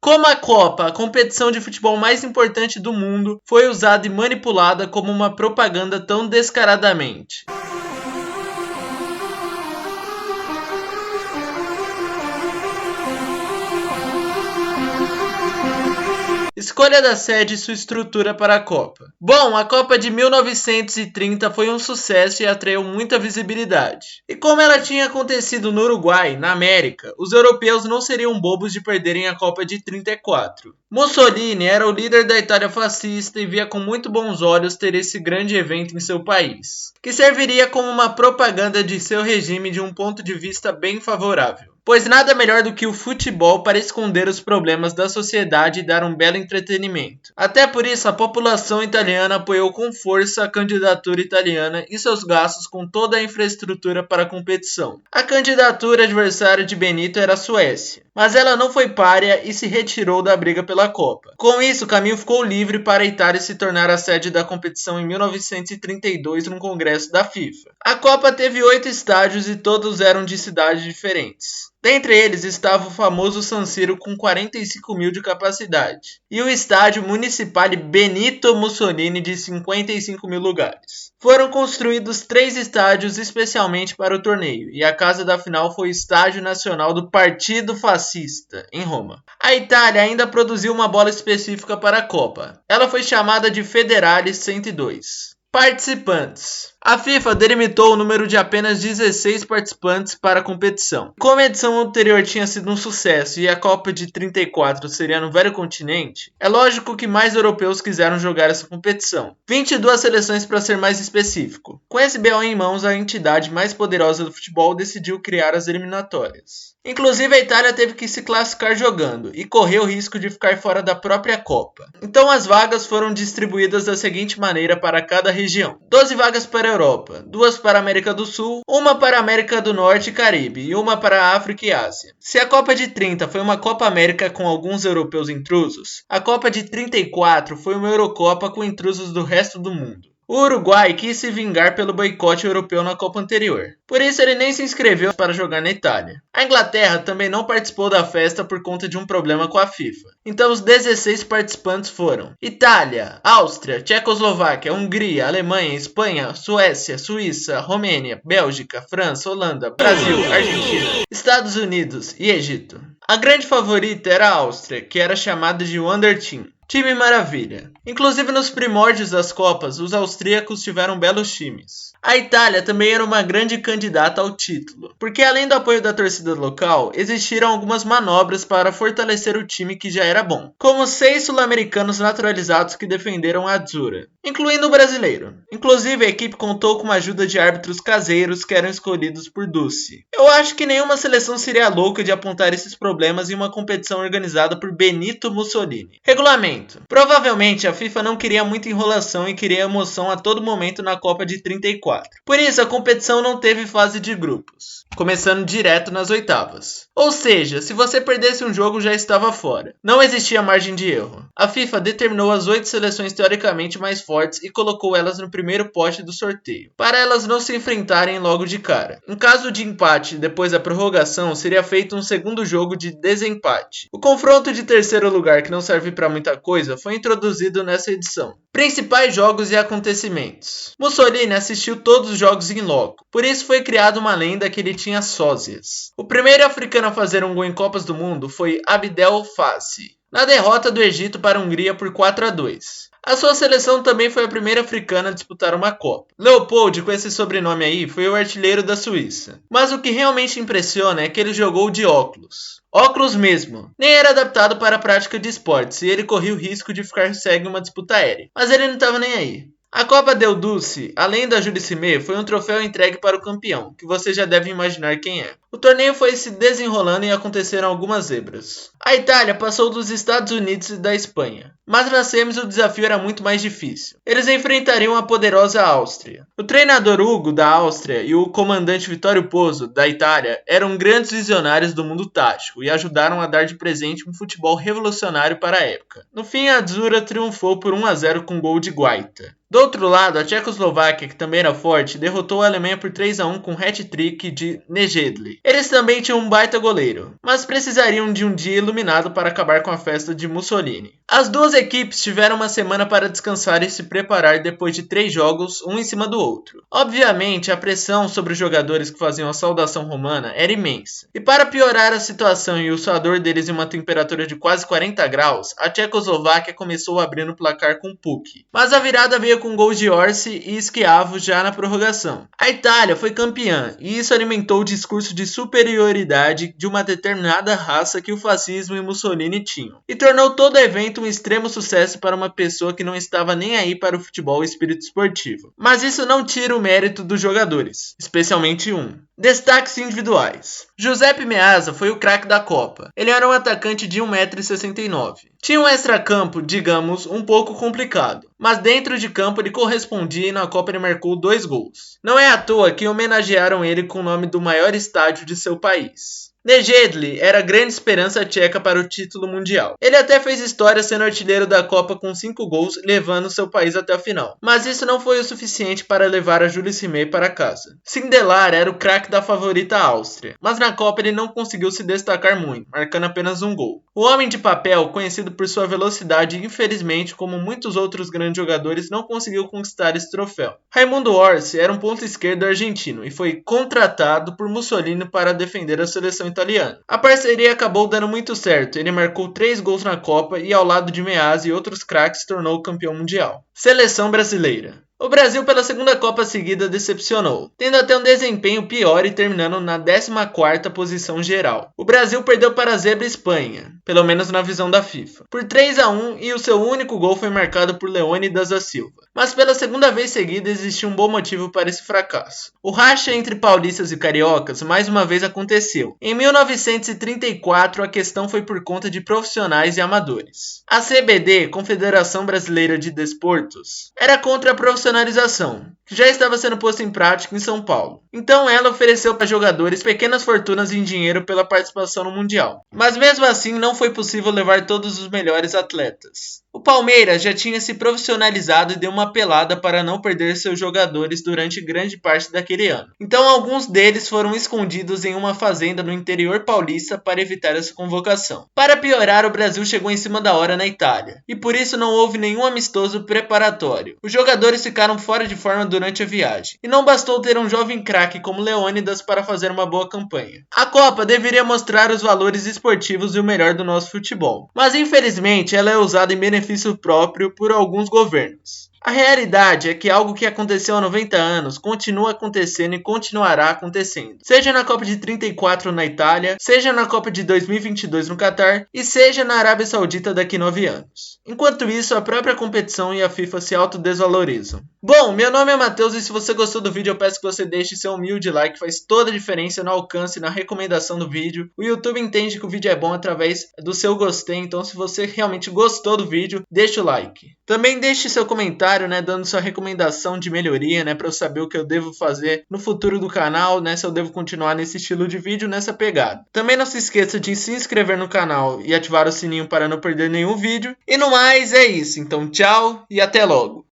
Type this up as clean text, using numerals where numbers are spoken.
Como a Copa, a competição de futebol mais importante do mundo, foi usada e manipulada como uma propaganda tão descaradamente? Escolha da sede e sua estrutura para a Copa. Bom, a Copa de 1930 foi um sucesso e atraiu muita visibilidade. E como ela tinha acontecido no Uruguai, na América, os europeus não seriam bobos de perderem a Copa de 34. Mussolini era o líder da Itália fascista e via com muito bons olhos ter esse grande evento em seu país, que serviria como uma propaganda de seu regime de um ponto de vista bem favorável. Pois nada melhor do que o futebol para esconder os problemas da sociedade e dar um belo entretenimento. Até por isso, a população italiana apoiou com força a candidatura italiana e seus gastos com toda a infraestrutura para a competição. A candidatura adversária de Benito era a Suécia, mas ela não foi párea e se retirou da briga pela Copa. Com isso, o caminho ficou livre para a Itália se tornar a sede da competição em 1932 no Congresso da FIFA. A Copa teve 8 estádios e todos eram de cidades diferentes. Dentre eles estava o famoso San Siro com 45 mil de capacidade e o estádio Municipale Benito Mussolini de 55 mil lugares. Foram construídos 3 estádios especialmente para o torneio e a casa da final foi o Estádio Nacional do Partido Fascista, em Roma. A Itália ainda produziu uma bola específica para a Copa. Ela foi chamada de Federale 102. Participantes. A FIFA delimitou o número de apenas 16 participantes para a competição. Como a edição anterior tinha sido um sucesso e a Copa de 34 seria no velho continente, é lógico que mais europeus quiseram jogar essa competição. 22 seleções para ser mais específico. Com esse BO em mãos, a entidade mais poderosa do futebol decidiu criar as eliminatórias. Inclusive a Itália teve que se classificar jogando e correu o risco de ficar fora da própria Copa. Então as vagas foram distribuídas da seguinte maneira para cada região: 12 vagas para a Europa, 2 para a América do Sul, 1 para a América do Norte e Caribe e 1 para a África e Ásia. Se a Copa de 30 foi uma Copa América com alguns europeus intrusos, a Copa de 34 foi uma Eurocopa com intrusos do resto do mundo. O Uruguai quis se vingar pelo boicote europeu na Copa anterior. Por isso ele nem se inscreveu para jogar na Itália. A Inglaterra também não participou da festa por conta de um problema com a FIFA. Então os 16 participantes foram Itália, Áustria, Tchecoslováquia, Hungria, Alemanha, Espanha, Suécia, Suíça, Romênia, Bélgica, França, Holanda, Brasil, Argentina, Estados Unidos e Egito. A grande favorita era a Áustria, que era chamada de Wonder Team. Time maravilha. Inclusive nos primórdios das Copas, os austríacos tiveram belos times. A Itália também era uma grande candidata ao título, porque além do apoio da torcida local, existiram algumas manobras para fortalecer o time que já era bom, como 6 sul-americanos naturalizados que defenderam a Azzurra, incluindo o brasileiro. Inclusive a equipe contou com a ajuda de árbitros caseiros que eram escolhidos por Ducci. Eu acho que nenhuma seleção seria louca de apontar esses problemas em uma competição organizada por Benito Mussolini. Regulamento. Provavelmente a FIFA não queria muita enrolação e queria emoção a todo momento na Copa de 34. Por isso a competição não teve fase de grupos, começando direto nas oitavas. Ou seja, se você perdesse um jogo já estava fora. Não existia margem de erro. A FIFA determinou as 8 seleções teoricamente mais fortes e colocou elas no primeiro pote do sorteio, para elas não se enfrentarem logo de cara. Em caso de empate depois da prorrogação, seria feito um segundo jogo de desempate. O confronto de terceiro lugar, que não serve para muita coisa, foi introduzido nessa edição. Principais jogos e acontecimentos. Mussolini assistiu todos os jogos em loco, por isso foi criada uma lenda que ele tinha sósias. O primeiro africano a fazer um gol em Copas do Mundo foi Abdel Fassi, na derrota do Egito para a Hungria por 4-2. A sua seleção também foi a primeira africana a disputar uma Copa. Leopold, com esse sobrenome aí, foi o artilheiro da Suíça. Mas o que realmente impressiona é que ele jogou de óculos. Óculos mesmo. Nem era adaptado para a prática de esportes e ele corria o risco de ficar cego em uma disputa aérea. Mas ele não estava nem aí. A Copa del Duce, além da Jules Rimet, foi um troféu entregue para o campeão, que você já deve imaginar quem é. O torneio foi se desenrolando e aconteceram algumas zebras. A Itália passou dos Estados Unidos e da Espanha, mas nas semis o desafio era muito mais difícil. Eles enfrentariam a poderosa Áustria. O treinador Hugo, da Áustria, e o comandante Vittorio Pozzo, da Itália, eram grandes visionários do mundo tático e ajudaram a dar de presente um futebol revolucionário para a época. No fim, a Azzurra triunfou por 1-0 com gol de Guaita. Do outro lado, a Tchecoslováquia, que também era forte, derrotou a Alemanha por 3-1 com hat-trick de Nejedly. Eles também tinham um baita goleiro, mas precisariam de um dia iluminado para acabar com a festa de Mussolini. As duas equipes tiveram uma semana para descansar e se preparar depois de 3 jogos, um em cima do outro. Obviamente, a pressão sobre os jogadores que faziam a saudação romana era imensa. E para piorar a situação e o suador deles em uma temperatura de quase 40 graus, a Tchecoslováquia começou abrindo o placar com Puk. Mas a virada veio com gols de Orsi e Schiavo já na prorrogação. A Itália foi campeã e isso alimentou o discurso de superioridade de uma determinada raça que o fascismo e Mussolini tinham. E tornou todo o evento um extremo sucesso para uma pessoa que não estava nem aí para o futebol e espírito esportivo. Mas isso não tira o mérito dos jogadores, especialmente um. Destaques individuais. Giuseppe Meazza foi o craque da Copa. Ele era um atacante de 1,69 m. Tinha um extracampo, digamos, um pouco complicado, mas dentro de campo ele correspondia e na Copa ele marcou 2 gols. Não é à toa que homenagearam ele com o nome do maior estádio de seu país. Nejedly era a grande esperança tcheca para o título mundial. Ele até fez história sendo artilheiro da Copa com 5 gols, levando seu país até a final. Mas isso não foi o suficiente para levar a Jules Rimet para casa. Sindelar era o craque da favorita Áustria, mas na Copa ele não conseguiu se destacar muito, marcando apenas 1 gol. O homem de papel, conhecido por sua velocidade e infelizmente, como muitos outros grandes jogadores, não conseguiu conquistar esse troféu. Raimundo Orsi era um ponto esquerdo argentino e foi contratado por Mussolini para defender a seleção italiana. A parceria acabou dando muito certo, ele marcou 3 gols na Copa e ao lado de Meazza e outros craques se tornou campeão mundial. Seleção brasileira. O Brasil pela segunda Copa seguida decepcionou, tendo até um desempenho pior e terminando na 14ª posição geral. O Brasil perdeu para a zebra Espanha, pelo menos na visão da FIFA, por 3-1 e o seu único gol foi marcado por Leônidas da Silva. Mas pela segunda vez seguida existia um bom motivo para esse fracasso. O racha entre paulistas e cariocas mais uma vez aconteceu. Em 1934 a questão foi por conta de profissionais e amadores. A CBD, Confederação Brasileira de Desportos, era contra a profissionalização, que já estava sendo posta em prática em São Paulo. Então ela ofereceu para jogadores pequenas fortunas em dinheiro pela participação no Mundial. Mas mesmo assim não foi possível levar todos os melhores atletas. O Palmeiras já tinha se profissionalizado e deu uma apelada para não perder seus jogadores durante grande parte daquele ano. Então alguns deles foram escondidos em uma fazenda no interior paulista para evitar essa convocação. Para piorar, o Brasil chegou em cima da hora na Itália, e por isso não houve nenhum amistoso preparatório. Os jogadores ficaram fora de forma durante a viagem, e não bastou ter um jovem craque como Leônidas para fazer uma boa campanha. A Copa deveria mostrar os valores esportivos e o melhor do nosso futebol, mas infelizmente ela é usada em benefício próprio por alguns governos. A realidade é que algo que aconteceu há 90 anos continua acontecendo e continuará acontecendo. Seja na Copa de 34 na Itália, seja na Copa de 2022 no Catar e seja na Arábia Saudita daqui 9 anos. Enquanto isso, a própria competição e a FIFA se autodesvalorizam. Bom, meu nome é Matheus e se você gostou do vídeo eu peço que você deixe seu humilde like, faz toda a diferença no alcance e na recomendação do vídeo. O YouTube entende que o vídeo é bom através do seu gostei, então se você realmente gostou do vídeo, deixa o like. Também deixe seu comentário, dando sua recomendação de melhoria, para eu saber o que eu devo fazer no futuro do canal, se eu devo continuar nesse estilo de vídeo, nessa pegada. Também não se esqueça de se inscrever no canal e ativar o sininho para não perder nenhum vídeo. E no mais é isso, então tchau e até logo!